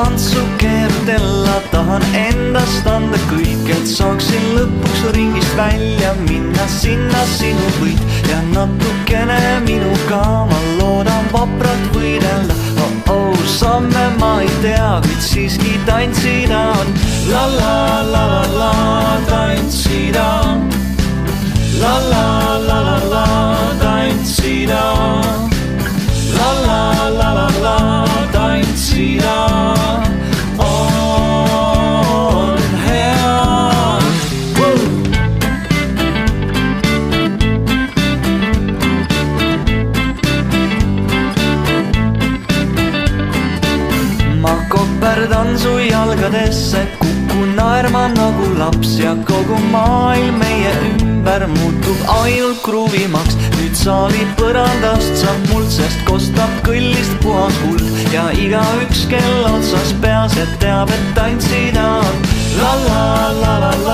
tantsu keerutella, tahan endast anda kõik, et saaksin lõpuks ringist välja minna sinna sinu võit ja natukene minuga ma loodan vapralt võidelda. Oh, samme ma ei tea, kuid siiski tantsida on. La la la la la, tantsida. La la la la la, tantsida. La la la la la, tantsida on hea. Ma koperdan su jalgadesse, kukun naerma nagu laps ja kogu maailm meie ümber muutub ainult kruvimaks. Nüüd saali põrandast saab muld, sest kostab kõllist puhas kuld ja igaüks kel otsas peas, et teab, et tantsida on. La la la la la.